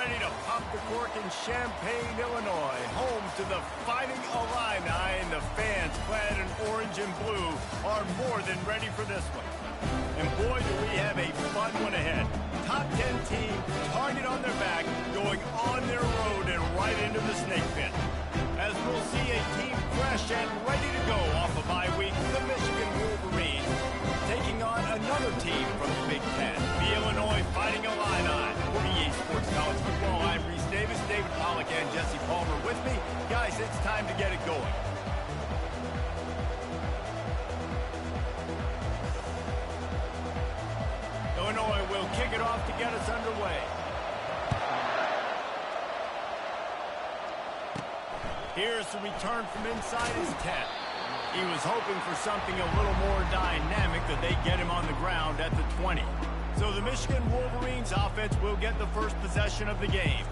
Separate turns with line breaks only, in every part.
ready to pop the cork in Champaign, Illinois, home to the Fighting Illini, and the fans clad in orange and blue are more than ready for this one. And boy, do we have a fun one ahead. Top 10 team, target on their back, going on their road and right into the snake pit. As we'll see a team fresh and ready to go off a bye week, the Michigan Wolverines, taking on another team from the Big Ten, the Illinois Fighting Illini. For EA Sports College Football, I'm Reese Davis, David Pollack, and Jesse Palmer with me. Guys, it's time to get it going. Illinois will kick it off to get us underway. Here's the return from inside his 10. He was hoping for something a little more dynamic, that they get him on the ground at the 20. So the Michigan Wolverines offense will get the first possession of the game.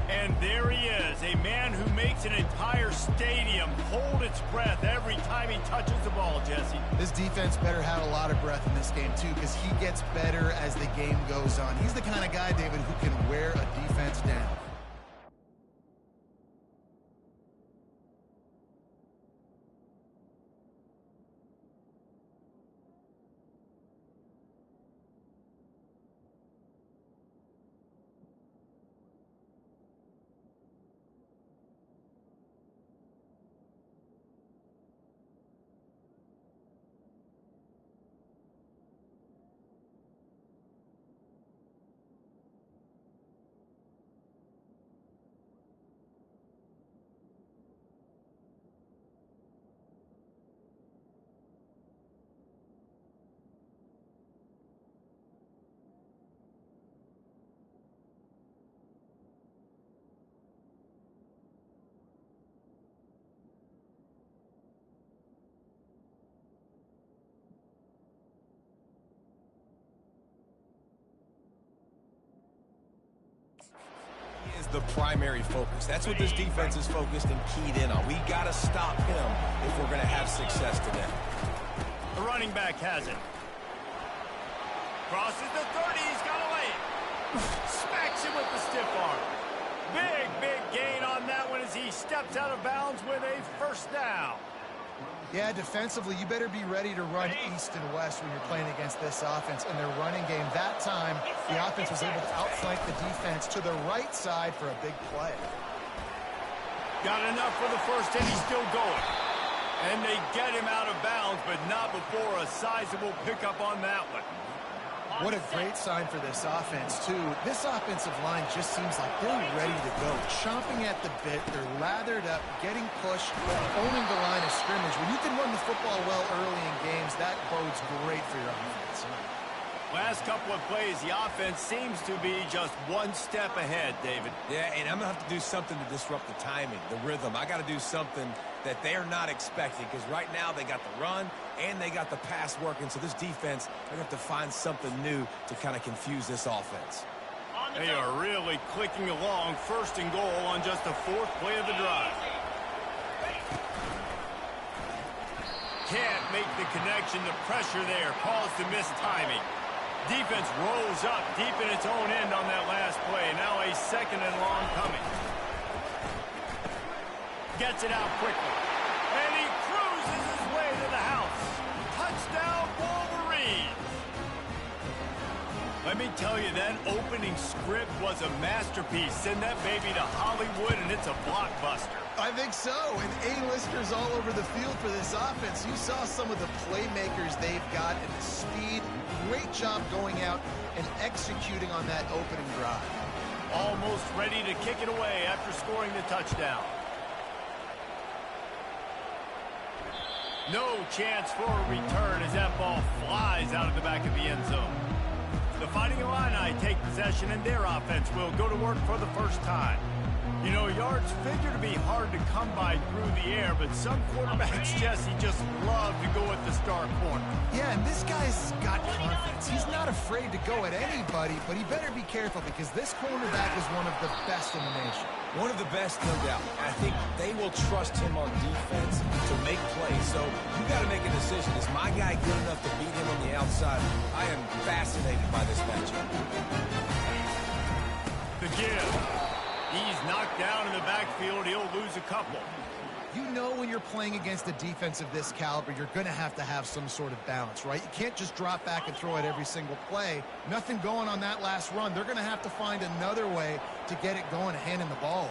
And there he is, a man who makes an entire stadium hold its breath every time he touches the ball, Jesse.
This defense better have a lot of breath in this game, too, because he gets better as the game goes on. He's the kind of guy, David, who can wear a defense down.
Is the primary focus. That's what this defense is focused and keyed in on. We got to stop him if we're going to have success today.
The running back has it. Crosses the 30. He's got a lane. Smacks him with the stiff arm. Big gain on that one as he steps out of bounds with a first down.
Yeah, defensively, you better be ready to run east and west when you're playing against this offense and their running game. That time, the offense was able to outflank the defense to the right side for a big play.
Got enough for the first, and he's still going. And they get him out of bounds, but not before a sizable pickup on that one.
What a great sign for this offense, too. This offensive line just seems like they're ready to go. Chomping at the bit, they're lathered up, getting pushed, owning the line of scrimmage. When you can run the football well early in games, that bodes great for your offense.
Last couple of plays, the offense seems to be just one step ahead, David.
Yeah, and I'm going to have to do something to disrupt the timing, the rhythm. I got to do something that they're not expecting, because right now they got the run and they got the pass working. So this defense, they're going to have to find something new to kind of confuse this offense.
They are really clicking along, first and goal on just the fourth play of the drive. Can't make the connection. The pressure there caused the missed timing. Defense rolls up deep in its own end on that last play. Now a second and long coming. Gets it out quickly. And he cruises his way to the house. Touchdown, Wolverines. Let me tell you, that opening script was a masterpiece. Send that baby to Hollywood, and it's a blockbuster.
I think so, and A-listers all over the field for this offense. You saw some of the playmakers they've got and the speed. Great job going out and executing on that opening drive.
Almost ready to kick it away after scoring the touchdown. No chance for a return as that ball flies out of the back of the end zone. The Fighting Illini take possession, and their offense will go to work for the first time. You know, yards figure to be hard to come by through the air, but some quarterbacks, Jesse, just love to go at the star corner.
Yeah, and this guy's got confidence. He's not afraid to go at anybody, but he better be careful because this cornerback is one of the best in the nation.
One of the best, no doubt. I think they will trust him on defense to make plays. So you got to make a decision. Is my guy good enough to beat him on the outside? I am fascinated by this matchup.
The give. He's knocked down in the backfield. He'll lose a couple.
You know when you're playing against a defense of this caliber, you're going to have some sort of balance, right? You can't just drop back and throw it every single play. Nothing going on that last run. They're going to have to find another way to get it going and handing the ball.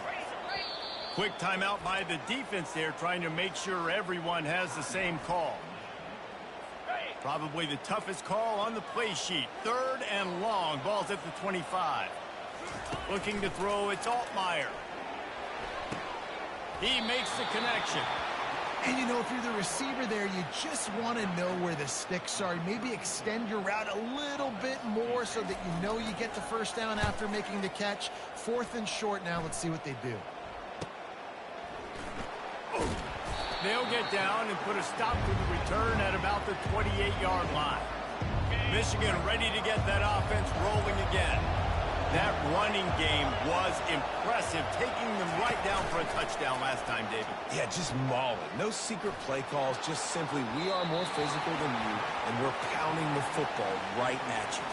Quick timeout by the defense there, trying to make sure everyone has the same call. Probably the toughest call on the play sheet. 3rd and long. Ball's at the 25. Looking to throw, it's Altmaier. He makes the connection.
And, you know, if you're the receiver there, you just want to know where the sticks are. Maybe extend your route a little bit more so that you know you get the first down after making the catch. 4th and short now. Let's see what they do.
They'll get down and put a stop to the return at about the 28-yard line. Michigan ready to get that offense rolling again. That running game was impressive, taking them right down for a touchdown last time, David.
Yeah, just mauling. No secret play calls, just simply we are more physical than you, and we're pounding the football right at you.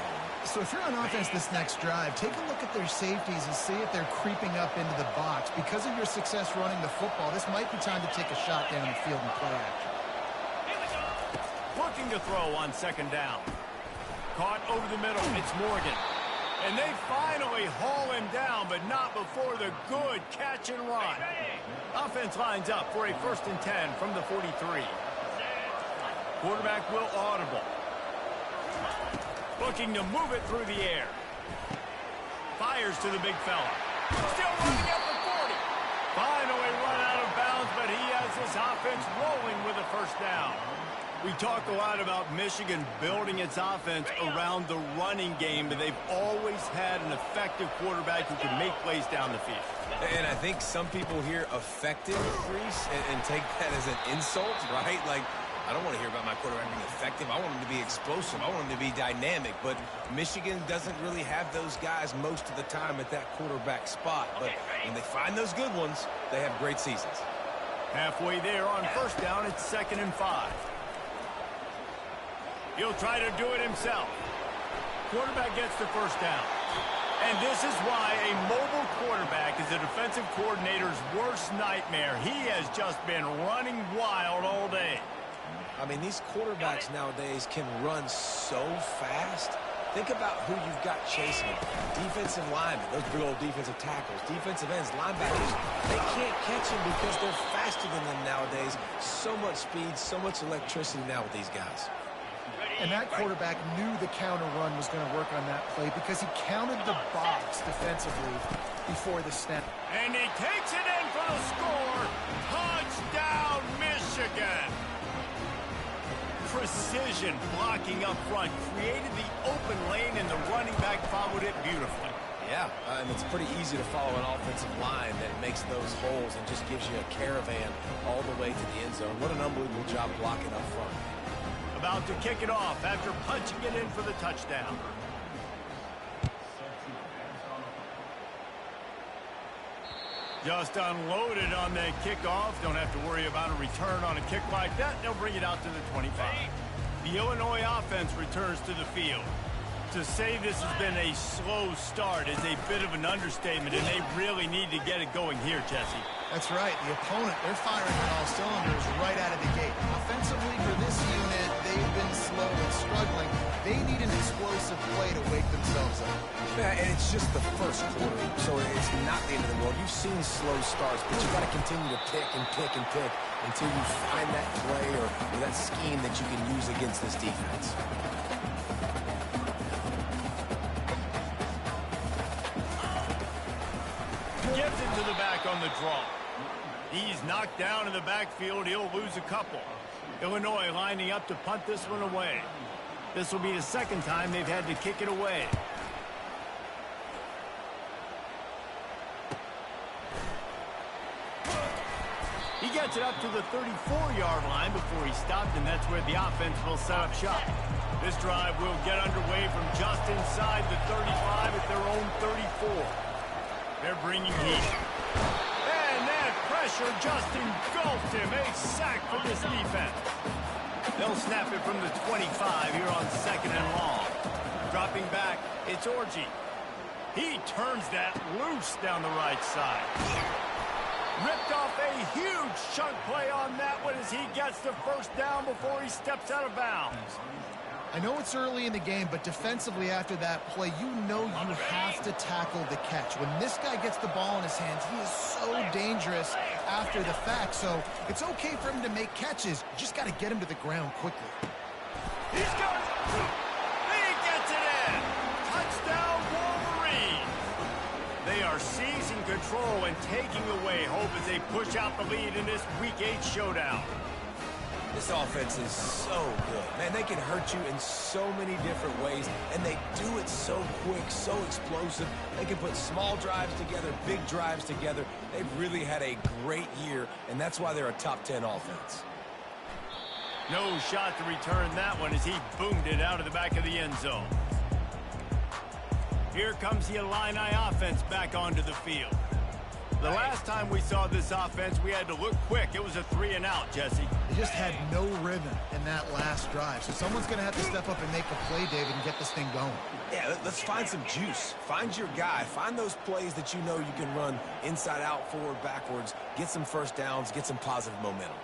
So if you're on offense this next drive, take a look at their safeties and see if they're creeping up into the box. Because of your success running the football, this might be time to take a shot down the field and play action.
Looking to throw on 2nd down. Caught over the middle. It's Morgan. And they finally haul him down, but not before the good catch and run. Offense lines up for a 1st and 10 from the 43. Quarterback will audible. Looking to move it through the air. Fires to the big fella. Still running at the 40. Finally run out of bounds, but he has this offense rolling with a 1st down. We talk a lot about Michigan building its offense around the running game, but they've always had an effective quarterback who can make plays down the field.
And I think some people hear effective, Reese, and take that as an insult, right? Like, I don't want to hear about my quarterback being effective. I want him to be explosive. I want him to be dynamic. But Michigan doesn't really have those guys most of the time at that quarterback spot. But when they find those good ones, they have great seasons.
Halfway there on 1st down, it's 2nd and 5. He'll try to do it himself. Quarterback gets the 1st down. And this is why a mobile quarterback is a defensive coordinator's worst nightmare. He has just been running wild all day.
I mean, these quarterbacks nowadays can run so fast. Think about who you've got chasing them. Defensive linemen, those big old defensive tackles, defensive ends, linebackers. They can't catch them because they're faster than them nowadays. So much speed, so much electricity now with these guys.
And that quarterback knew the counter run was going to work on that play because he counted the box defensively before the snap.
And he takes it in for the score. Touchdown, Michigan. Precision blocking up front created the open lane, and the running back followed it beautifully.
Yeah, and it's pretty easy to follow an offensive line that makes those holes and just gives you a caravan all the way to the end zone. What an unbelievable job blocking up front.
About to kick it off after punching it in for the touchdown. Just unloaded on that kickoff. Don't have to worry about a return on a kick like that. They'll bring it out to the 25. The Illinois offense returns to the field. To say this has been a slow start is a bit of an understatement, and they really need to get it going here, Jesse.
That's right. The opponent, they're firing on all cylinders right out of the gate. Offensively, for this unit, they've been slow and struggling. They need an explosive play to wake themselves up.
Yeah, and it's just the first quarter, so it's not the end of the world. You've seen slow starts, but you've got to continue to pick and pick and pick until you find that play or that scheme that you can use against this defense.
Gets it to the back on the draw. He's knocked down in the backfield. He'll lose a couple. Illinois lining up to punt this one away. This will be the 2nd time they've had to kick it away. He gets it up to the 34-yard line before he stopped, and that's where the offense will set up shop. This drive will get underway from just inside the 35 at their own 34. They're bringing heat. And that pressure just engulfed him. A sack for this defense. They'll snap it from the 25 here on 2nd and long. Dropping back, it's Orji. He turns that loose down the right side. Ripped off a huge chunk play on that one as he gets the first down before he steps out of bounds.
I know it's early in the game, but defensively after that play, you know you have to tackle the catch. When this guy gets the ball in his hands, he is so dangerous after the fact. So it's okay for him to make catches. You just got to get him to the ground quickly.
He's got it. He gets it in. Touchdown, Wolverine. They are seizing control and taking away hope as they push out the lead in this Week 8 showdown.
This offense is so good. Man, they can hurt you in so many different ways, and they do it so quick, so explosive. They can put small drives together, big drives together. They've really had a great year, and that's why they're a top 10 offense.
No shot to return that one as he boomed it out of the back of the end zone. Here comes the Illini offense back onto the field. The last time we saw this offense, we had to look quick. It was a 3-and-out, Jesse.
They just had no rhythm in that last drive. So someone's going to have to step up and make a play, David, and get this thing going.
Yeah, let's find some juice. Find your guy. Find those plays that you know you can run inside out, forward, backwards. Get some first downs. Get some positive momentum.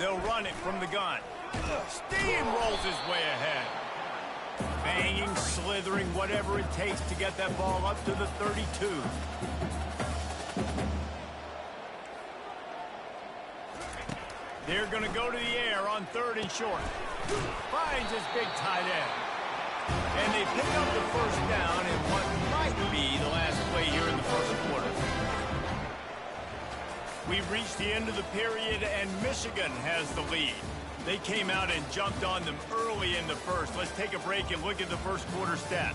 They'll run it from the gun. Steamrolls his way ahead. Banging, slithering, whatever it takes to get that ball up to the 32. They're going to go to the air on 3rd and short. Finds his big tight end. And they pick up the first down in what might be the last play here in the first quarter. We've reached the end of the period, and Michigan has the lead. They came out and jumped on them early in the first. Let's take a break and look at the first quarter stats.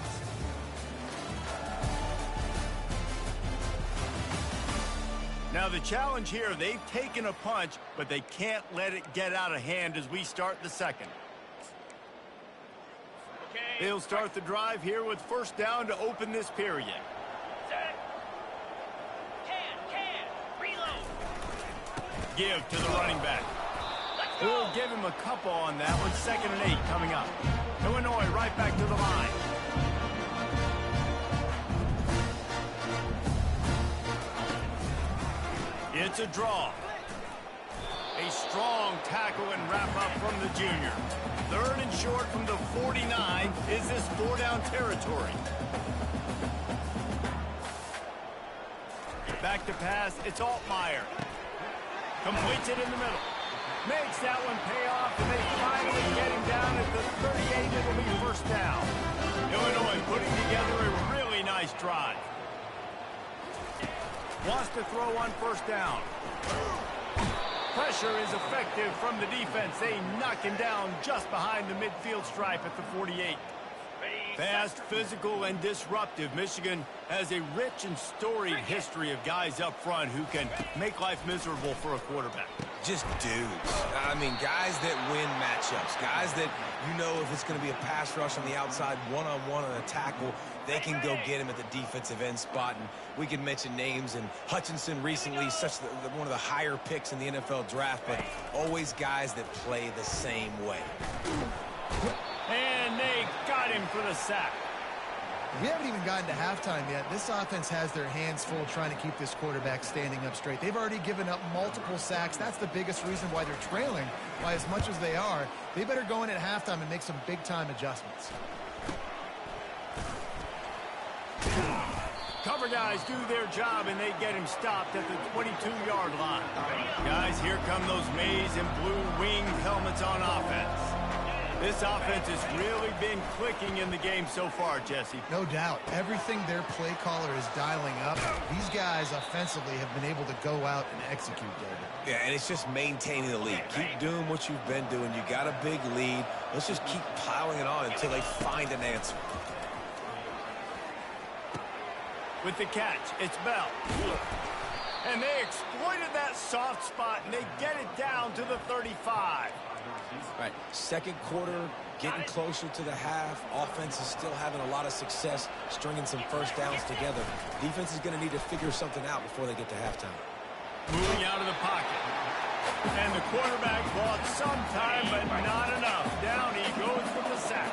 Now the challenge here, they've taken a punch, but they can't let it get out of hand as we start the second. They'll start the drive here with first down to open this period.
Reload.
Give to the running back. We'll give him a couple on that one. 2nd and 8 coming up. Illinois right back to the line. It's a draw. A strong tackle and wrap up from the junior. 3rd and short from the 49. Is this 4-down territory? Back to pass. It's Altmaier. Completes it in the middle. Makes that one pay off, and they finally get him down at the 38. It'll be first down. Illinois putting together a really nice drive. Wants to throw on first down. Pressure is effective from the defense. They knock him down just behind the midfield stripe at the 48. Fast, physical, and disruptive. Michigan has a rich and storied history of guys up front who can make life miserable for a quarterback.
Just dudes. I mean, guys that win matchups. Guys that, you know, if it's going to be a pass rush on the outside, one-on-one on a tackle, they can go get him at the defensive end spot. And we can mention names. And Hutchinson recently, one of the higher picks in the NFL draft, but always guys that play the same way.
And they got him for the sack.
We haven't even gotten to halftime yet. This offense has their hands full trying to keep this quarterback standing up straight. They've already given up multiple sacks. That's the biggest reason why they're trailing by as much as they are. They better go in at halftime and make some big-time adjustments.
Cover guys do their job, and they get him stopped at the 22-yard line. Guys, here come those maize and blue winged helmets on offense. This offense has really been clicking in the game so far, Jesse.
No doubt. Everything their play caller is dialing up, these guys offensively have been able to go out and execute, David.
Yeah, and it's just maintaining the lead. Keep doing what you've been doing. You got a big lead. Let's just keep piling it on until they find an answer.
With the catch, it's Bell. And they exploited that soft spot, and they get it down to the 35.
Right, second quarter, getting closer to the half. Offense is still having a lot of success stringing some first downs together. Defense is going to need to figure something out before they get to halftime.
Moving out of the pocket. And the quarterback bought some time, but not enough. Down he goes for the sack.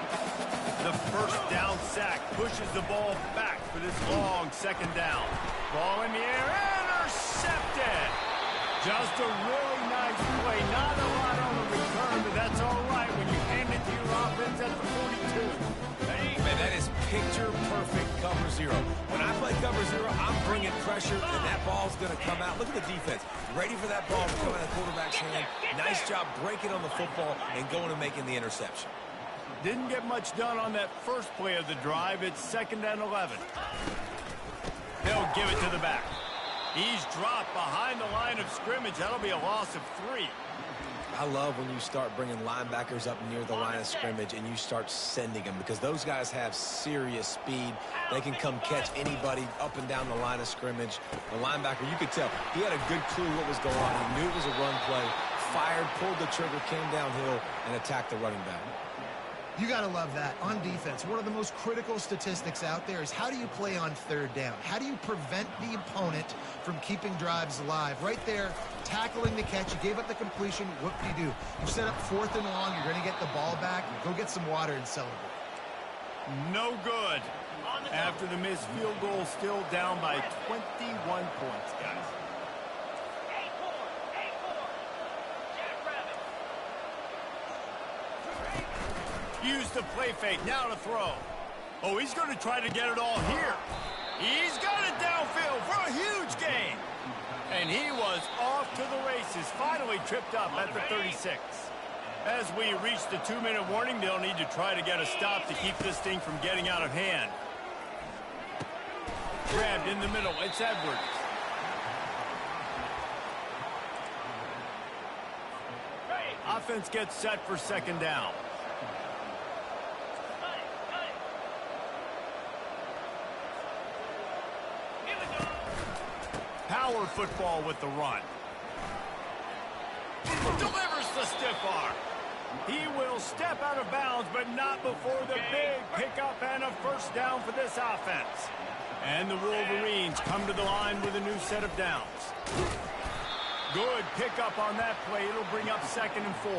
The first down sack pushes the ball back for this long second down. Ball in the air, intercepted. Just a really nice play. Not a lot on the return, but that's all right when you hand it to your offense at the 42.
Man, that is picture-perfect cover zero. When I play cover zero, I'm bringing pressure, and that ball's going to come out. Look at the defense. Ready for that ball to come out of the quarterback's hand. Nice job breaking on the football and going and making the interception.
Didn't get much done on that first play of the drive. It's 2nd and 11. They'll give it to the back. He's dropped behind the line of scrimmage. That'll be a loss of 3.
I love when you start bringing linebackers up near the line of scrimmage and you start sending them, because those guys have serious speed. They can come catch anybody up and down the line of scrimmage. The linebacker, you could tell, he had a good clue what was going on. He knew it was a run play, fired, pulled the trigger, came downhill, and attacked the running back.
You got to love that. On defense, one of the most critical statistics out there is how do you play on 3rd down? How do you prevent the opponent from keeping drives alive? Right there, tackling the catch. You gave up the completion. What do you do? You set up 4th and long. You're going to get the ball back. Go get some water and celebrate.
No good. After the missed field goal, still down by 21 points, guys. Use the play fake, now to throw. Oh, he's going to try to get it all here. He's got it downfield for a huge gain. And he was off to the races, finally tripped up at the 36. As we reach the 2-minute warning, they'll need to try to get a stop to keep this thing from getting out of hand. Grabbed in the middle, it's Edwards. Offense gets set for 2nd down. Power football with the run. Delivers the stiff arm. He will step out of bounds, but not before the big pickup and a 1st down for this offense. And the Wolverines come to the line with a new set of downs. Good pickup on that play. It'll bring up 2nd and 4.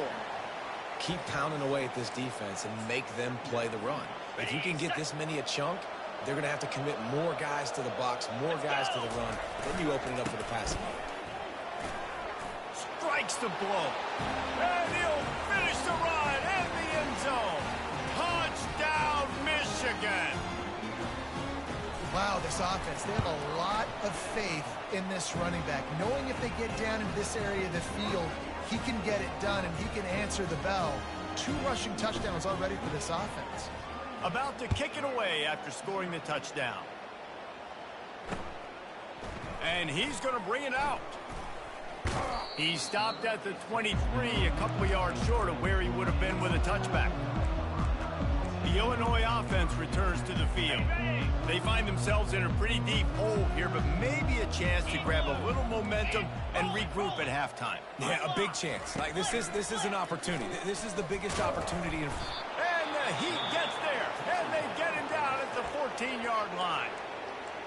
Keep pounding away at this defense and make them play the run. If you can get this many a chunk, they're going to have to commit more guys to the box, more guys to the run. Then you open it up for the passing game.
Strikes the blow. And he'll finish the run in the end zone. Touchdown, Michigan.
Wow, this offense, they have a lot of faith in this running back. Knowing if they get down in this area of the field, he can get it done and he can answer the bell. 2 rushing touchdowns already for this offense.
About to kick it away after scoring the touchdown. And he's going to bring it out. He stopped at the 23, a couple of yards short of where he would have been with a touchback. The Illinois offense returns to the field. They find themselves in a pretty deep hole here, but maybe a chance to grab a little momentum and regroup at halftime.
Yeah, a big chance. Like this is an opportunity. This is the biggest opportunity.
And the Heat gets there, and they get him down at the 14-yard line.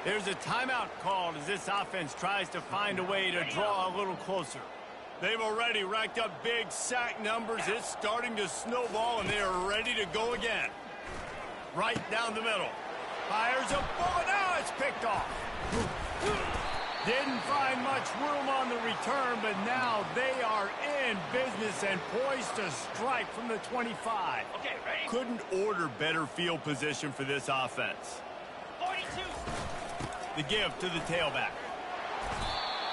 There's a timeout called as this offense tries to find a way to draw a little closer. They've already racked up big sack numbers. It's starting to snowball, and they are ready to go again. Right down the middle. Fires a bullet. Now it's picked off. Didn't find much room on the return, but now they are in business and poised to strike from the 25.
Okay, ready?
Couldn't order better field position for this offense.
42.
The give to the tailback.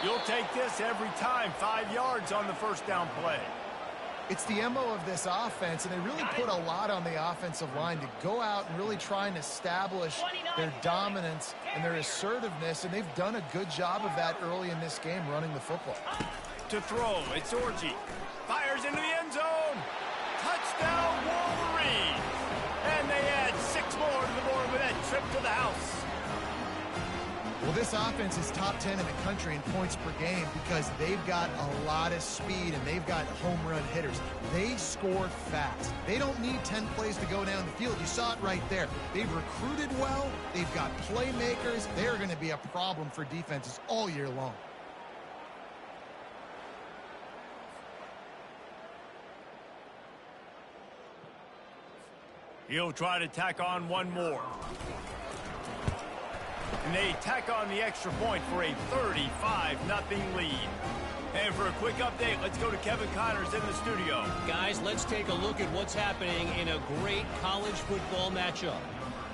You'll take this every time. 5 yards on the 1st down play.
It's the MO of this offense, and they really put a lot on the offensive line to go out and really try and establish their dominance and their assertiveness, and they've done a good job of that early in this game running the football.
To throw, it's Orji. Fires into the end zone. Touchdown, Wolverines. And they add 6 more to the board with that trip to the house.
Well, this offense is top 10 in the country in points per game because they've got a lot of speed and they've got home run hitters. They score fast. They don't need 10 plays to go down the field. You saw it right there. They've recruited well. They've got playmakers. They're going to be a problem for defenses all year long.
He'll try to tack on one more. And they tack on the extra point for a 35-0 lead. And for a quick update, let's go to Kevin Connors in the studio.
Guys, let's take a look at what's happening in a great college football matchup.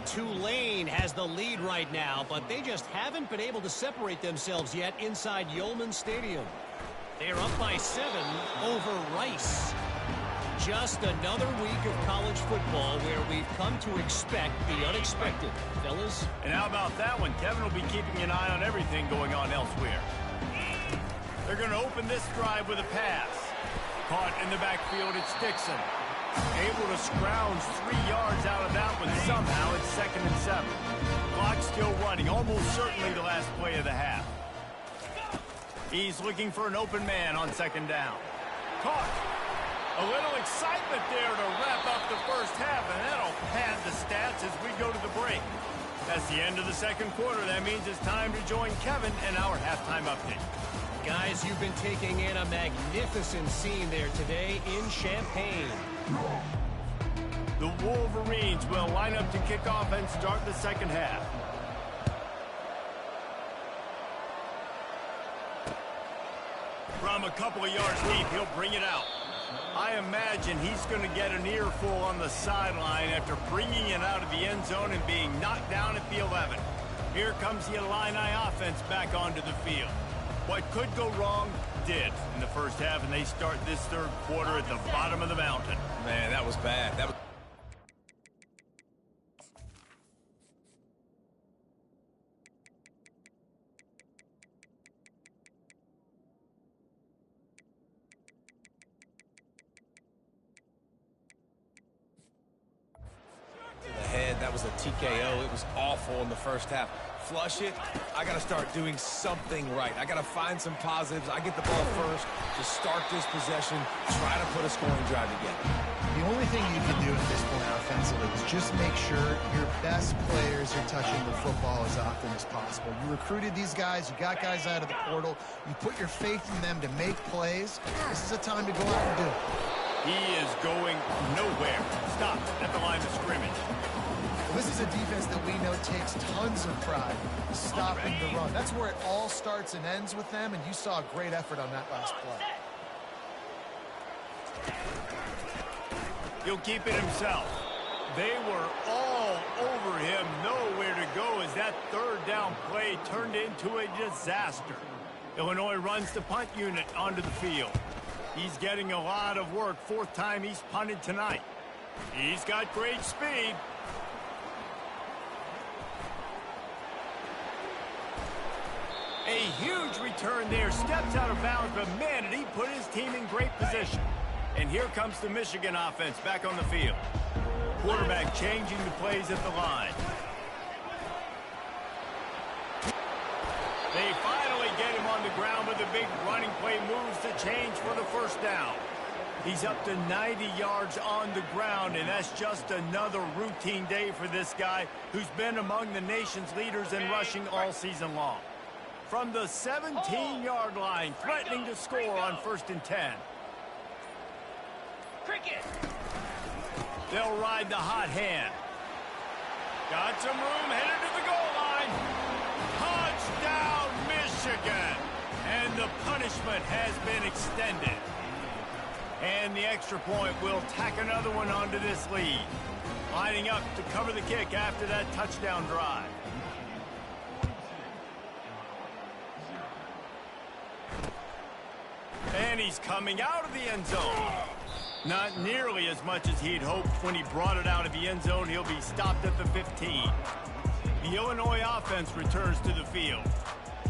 Tulane has the lead right now, but they just haven't been able to separate themselves yet inside Yulman Stadium. They're up by 7 over Rice. Just another week of college football where we've come to expect the unexpected, fellas.
And how about that one? Kevin will be keeping an eye on everything going on elsewhere. They're going to open this drive with a pass. Caught in the backfield, it's Dixon. Able to scrounge 3 yards out of that one. Somehow it's 2nd and 7. Clock still running, almost certainly the last play of the half. He's looking for an open man on 2nd down. Caught. A little excitement there to wrap up the first half, and that'll pad the stats as we go to the break. That's the end of the second quarter. That means it's time to join Kevin and our halftime update.
Guys, you've been taking in a magnificent scene there today in Champaign.
The Wolverines will line up to kick off and start the second half. From a couple of yards deep, he'll bring it out. I imagine he's going to get an earful on the sideline after bringing it out of the end zone and being knocked down at the 11. Here comes the Illini offense back onto the field. What could go wrong did in the first half, and they start this third quarter at the bottom of the mountain.
Man, that was bad. That was... to the head. That was a TKO. It was awful in the first half. Flush it. I got to start doing something right. I got to find some positives. I get the ball first to start this possession, try to put a scoring drive together.
The only thing you can do at this point offensively is just make sure your best players are touching the football as often as possible. You recruited these guys. You got guys out of the portal. You put your faith in them to make plays. This is a time to go out and do it.
He is going nowhere. Stop at the line of scrimmage.
This is a defense that we know takes tons of pride stopping the run. That's where it all starts and ends with them, and you saw a great effort on that last play.
He'll keep it himself. They were all over him, nowhere to go as that third down play turned into a disaster. Illinois runs the punt unit onto the field. He's getting a lot of work. 4th time he's punted tonight. He's got great speed. A huge return there. Steps out of bounds, but man, did he put his team in great position. And here comes the Michigan offense back on the field. Quarterback changing the plays at the line. They finally get him on the ground with a big running play, moves the change for the first down. He's up to 90 yards on the ground, and that's just another routine day for this guy who's been among the nation's leaders in rushing all season long. From the 17-yard line, threatening to score on 1st and 10.
Cricket.
They'll ride the hot hand. Got some room, headed to the goal line. Touchdown, Michigan. And the punishment has been extended. And the extra point will tack another one onto this lead. Lining up to cover the kick after that touchdown drive. And he's coming out of the end zone. Not nearly as much as he'd hoped when he brought it out of the end zone. He'll be stopped at the 15. The Illinois offense returns to the field.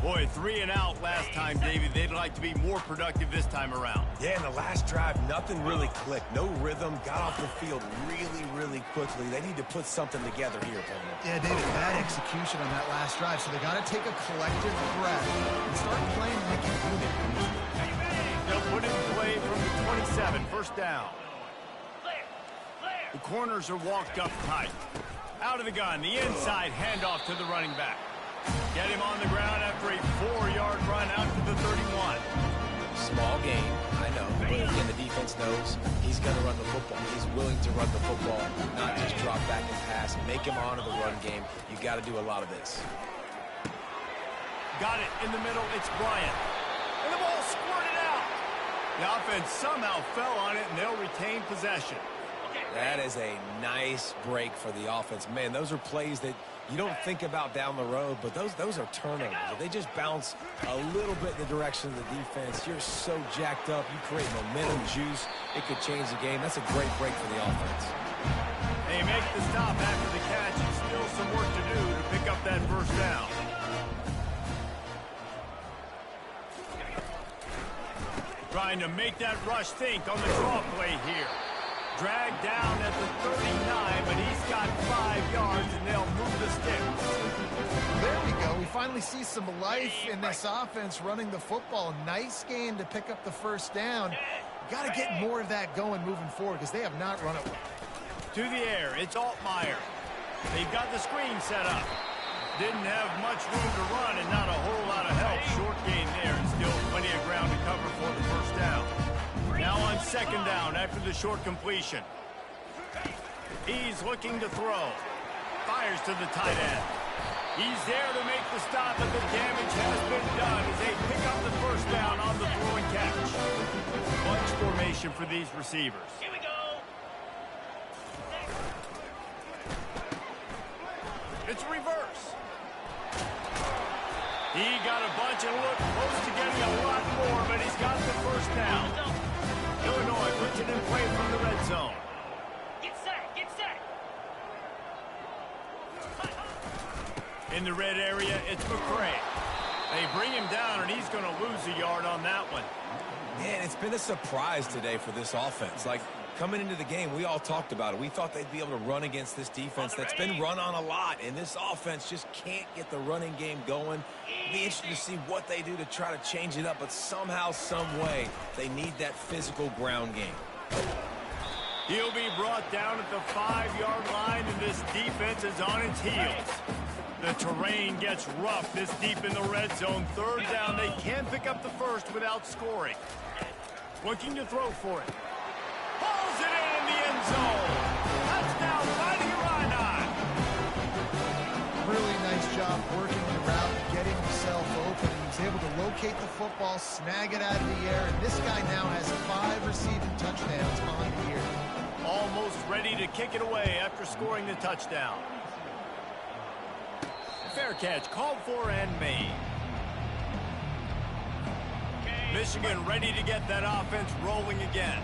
Boy, 3 and out last time, David. They'd like to be more productive this time around.
Yeah, in the last drive, nothing really clicked. No rhythm. Got off the field really, really quickly. They need to put something together here, Tony.
Yeah, David, bad execution on that last drive, so they got to take a collective breath and start playing like a unit.
They'll put it in play from the 27, 1st down. The corners are walked up tight. Out of the gun, the inside handoff to the running back. Get him on the ground after a 4-yard run out to the 31.
So Small game, I know. But again, the defense knows he's going to run the football. He's willing to run the football, not just drop back and pass. Make him honor the run game. You got to do a lot of this.
Got it in the middle. It's Bryant. And the ball squirted out. The offense somehow fell on it, and they'll retain possession.
That is a nice break for the offense. Man, those are plays that you don't think about down the road, but those are turnovers. If they just bounce a little bit in the direction of the defense, you're so jacked up. You create momentum, juice. It could change the game. That's a great break for the offense.
They make the stop after the catch, and still some work to do to pick up that first down. Trying to make that rush think on the draw play here. Dragged down at the 39, but he's got 5 yards, and they'll move the sticks.
There we go. We finally see some life in this offense running the football. Nice game to pick up the first down. Got to get more of that going moving forward because they have not run it well.
To the air, it's Altmaier. They've got the screen set up. Didn't have much room to run and not a whole lot of help. Short gain there and still plenty of ground to cover for the first down. Now on second down after the short completion. He's looking to throw. Fires to the tight end. He's there to make the stop, but the damage has been done as they pick up the first down on the throw and catch. Bunch formation for these receivers.
Here we go.
It's reverse. He got a bunch and looked close to getting a lot more, but he's got the first down. Illinois puts it in play from the red zone.
Get set, get set.
In the red area, it's McCray. They bring him down, and he's going to lose a yard on that one.
Man, it's been a surprise today for this offense. Like, coming into the game, we all talked about it. We thought they'd be able to run against this defense that's been run on a lot, and this offense just can't get the running game going. It'll be interesting to see what they do to try to change it up, but somehow, some way, they need that physical ground game.
He'll be brought down at the 5-yard line, and this defense is on its heels. The terrain gets rough this deep in the red zone. Third down, they can pick up the first without scoring. Looking to throw for it. Pulls it in the end zone. Touchdown, Fighting Illini.
Really nice job working the route, getting himself open. He was able to locate the football, snag it out of the air, and this guy now has 5 receiving touchdowns on the year.
Almost ready to kick it away after scoring the touchdown. Fair catch, called for and made. Michigan ready to get that offense rolling again.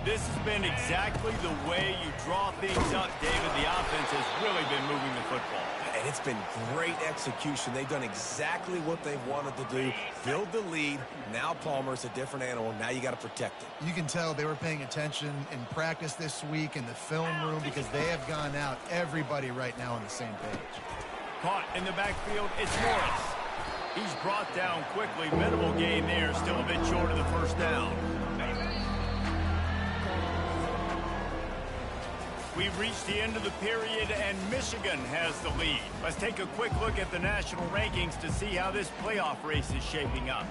This has been exactly the way you draw things up, David. The offense has really been moving the football.
And it's been great execution. They've done exactly what they wanted to do. Build the lead. Now Palmer's a different animal. Now you got to protect it.
You can tell they were paying attention in practice this week in the film room because they have gone out, everybody right now on the same page.
Caught in the backfield, it's Morris. He's brought down quickly. Minimal gain there, still a bit short of the first down. We've reached the end of the period, and Michigan has the lead. Let's take a quick look at the national rankings to see how this playoff race is shaping up.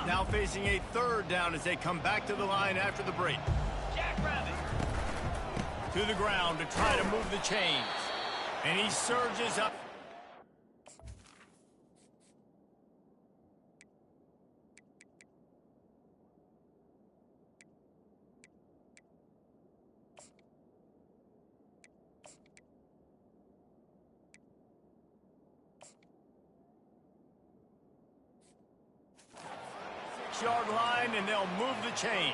Now facing a third down as they come back to the line after the break.
Jackrabbit.
To the ground to try to move the chains. And he surges up. Yard line, and they'll move the chain.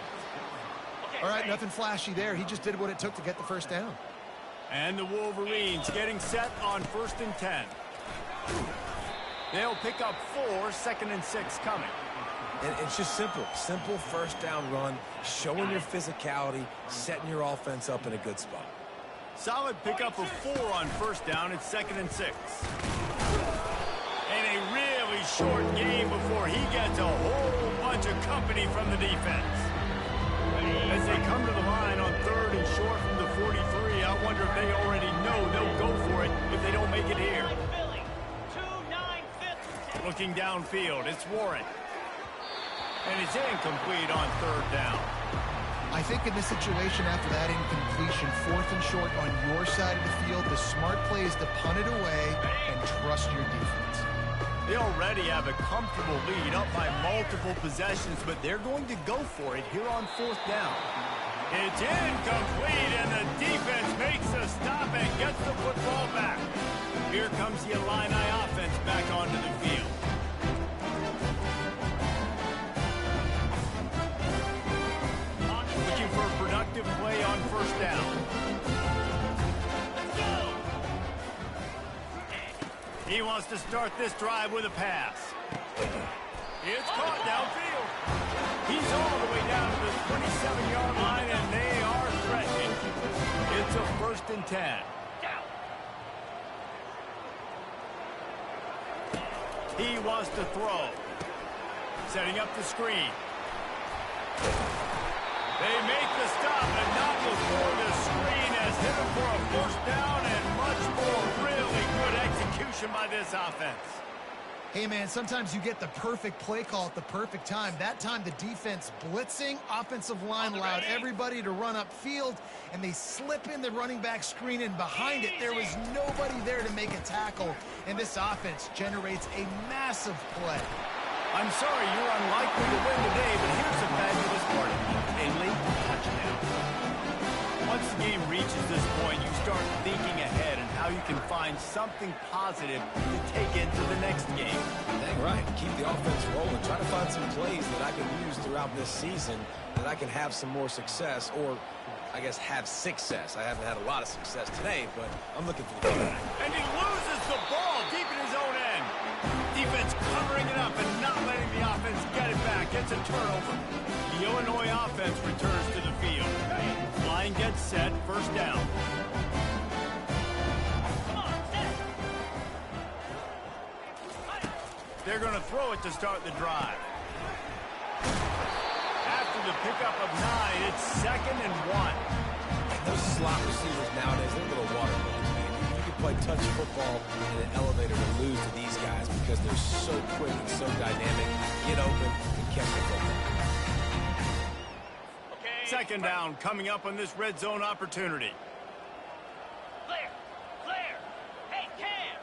All right, nothing flashy there. He just did what it took to get the first down.
And the Wolverines getting set on 1st and 10. They'll pick up 4, 2nd and 6 coming.
And it's just simple first down run, showing your physicality, setting your offense up in a good spot.
Solid pickup of 4 on 1st down. It's 2nd and 6. And a really short game before he gets a whole bunch of company from the defense. As they come to the line on 3rd and short from the 43, I wonder if they already know they'll go for it if they don't make it here. Looking downfield, it's Warren. And it's incomplete on third down.
I think in this situation after that incompletion, 4th and short on your side of the field, the smart play is to punt it away and trust your defense.
They already have a comfortable lead up by multiple possessions, but they're going to go for it here on 4th down. It's incomplete, and the defense makes a stop and gets the football back. Here comes the Illini offense back onto the field. Looking for a productive play on 1st down.
Let's go.
He wants to start this drive with a pass. It's caught downfield. He's all the way down to the 27-yard line, and they are threatening. It's a 1st and 10. He wants to throw. Setting up the screen. They make the stop, and not before the screen has hit him for a 1st down, and much more really good execution by this offense.
Hey, man, sometimes you get the perfect play call at the perfect time. That time the defense blitzing, offensive line allowed everybody to run upfield, and they slip in the running back screen, and behind it there was nobody there to make a tackle, and this offense generates a massive play.
I'm sorry you're unlikely to win today, but here's the fabulous part. A late touchdown. Once the game reaches this point, you start thinking ahead and how you can find something positive to take into the next game.
Dang right. Keep the offense rolling. Try to find some plays that I can use throughout this season that I can have some more success, or I guess have success. I haven't had a lot of success today, but I'm looking for the future.
And he loses the ball deep in his own end. Defense covering it up and not letting the offense get it back. It's a turnover. The Illinois offense returns to the field. Line gets set, 1st down.
Come on, set.
They're going to throw it to start the drive. After the pickup of 9, it's 2nd and 1.
Those slot receivers nowadays, they're little water bugs, man. You can play touch football in an elevator and lose to these guys because they're so quick and so dynamic. Get open and catch the football.
2nd down coming up on this red zone opportunity.
Clear. Clear. Hey, Cam.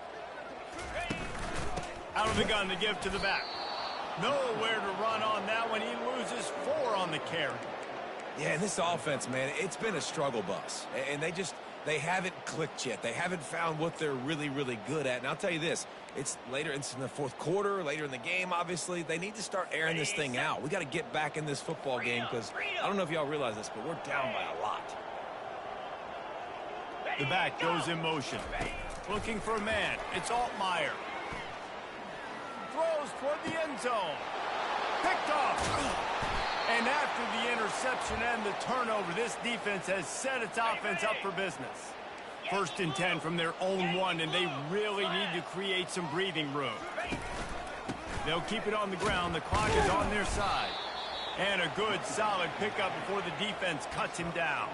Out of the gun to give to the back. Nowhere to run on that one. He loses 4 on the carry.
Yeah, and this offense, man, it's been a struggle bus. And they haven't clicked yet. They haven't found what they're really, really good at. And I'll tell you this, it's later, it's in the 4th quarter, later in the game, obviously. They need to start airing this thing out. We got to get back in this football game because I don't know if y'all realize this, but we're down by a lot.
The back goes in motion. Looking for a man. It's Altmaier. Throws toward the end zone. Picked off. And after the interception and the turnover, this defense has set its offense up for business. 1st and 10 from their own 1, and they really need to create some breathing room. They'll keep it on the ground. The clock is on their side. And a good, solid pickup before the defense cuts him down.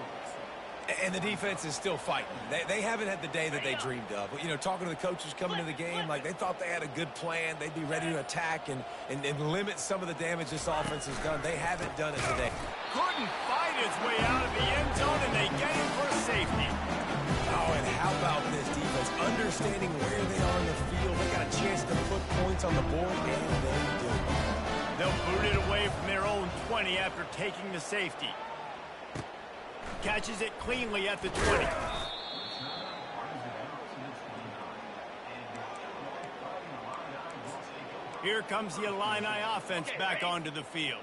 And the defense is still fighting. They haven't had the day that they dreamed of. You know, talking to the coaches coming to the game, like they thought they had a good plan. They'd be ready to attack and limit some of the damage this offense has done. They haven't done it today.
Couldn't fight his way out of the end zone, and they get him for a safety.
Oh, and how about this defense? Understanding where they are in the field. They got a chance to put points on the board, and they do.
They'll boot it away from their own 20 after taking the safety. Catches it cleanly at the 20. Here comes the Illini offense back onto the field.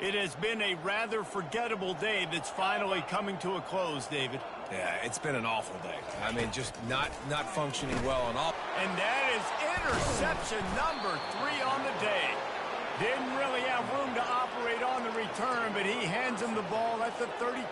It has been a rather forgettable day that's finally coming to a close, David.
Yeah, it's been an awful day. I mean, just not functioning well on all.
And that is interception number 3 on the day. Didn't really have room to operate on the return, but he hands him the ball at the 32.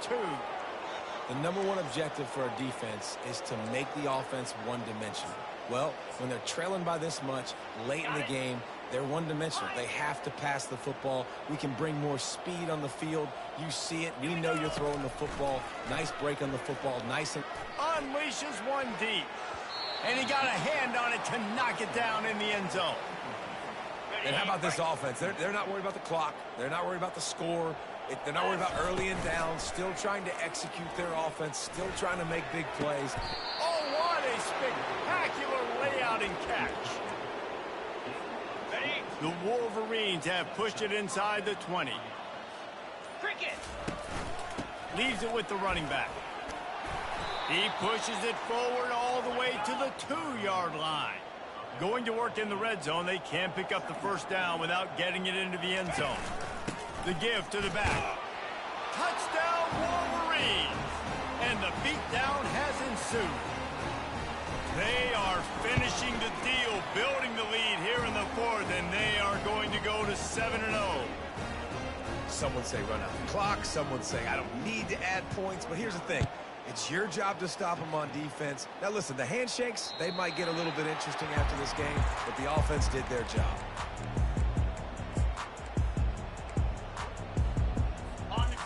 The number one objective for our defense is to make the offense one-dimensional. Well, when they're trailing by this much late in the game, they're one-dimensional. They have to pass the football. We can bring more speed on the field. You see it. We know you're throwing the football. Nice break on the football. Nice and
unleashes one deep. And he got a hand on it to knock it down in the end zone.
And how about this offense? They're not worried about the clock. They're not worried about the score. They're not worried about early and down. Still trying to execute their offense. Still trying to make big plays.
Oh, what a spectacular layout and catch.
Ready?
The Wolverines have pushed it inside the 20.
Cricket.
Leaves it with the running back. He pushes it forward all the way to the 2-yard line. Going to work in the red zone, they can't pick up the first down without getting it into the end zone. The give to the back. Touchdown, Wolverines! And the beatdown has ensued. They are finishing the deal, building the lead here in the fourth, and they are going to go to 7-0.
Some would say run out the clock. Some would say I don't need to add points. But here's the thing. It's your job to stop them on defense. Now, listen, the handshakes, they might get a little bit interesting after this game, but the offense did their job.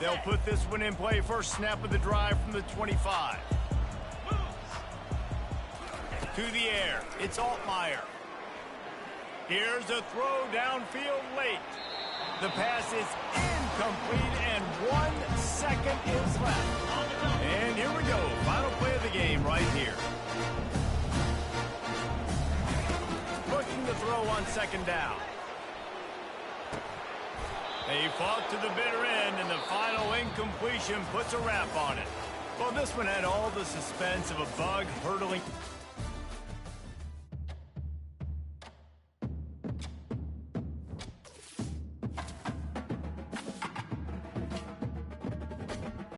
They'll put this one in play. First snap of the drive from the 25. To the air. It's Altmaier. Here's a throw downfield late. The pass is incomplete, and 1 second is left. And here we go. Final play of the game right here. Looking to throw on second down. They fought to the bitter end, and the final incompletion puts a wrap on it. Well, this one had all the suspense of a bug hurtling.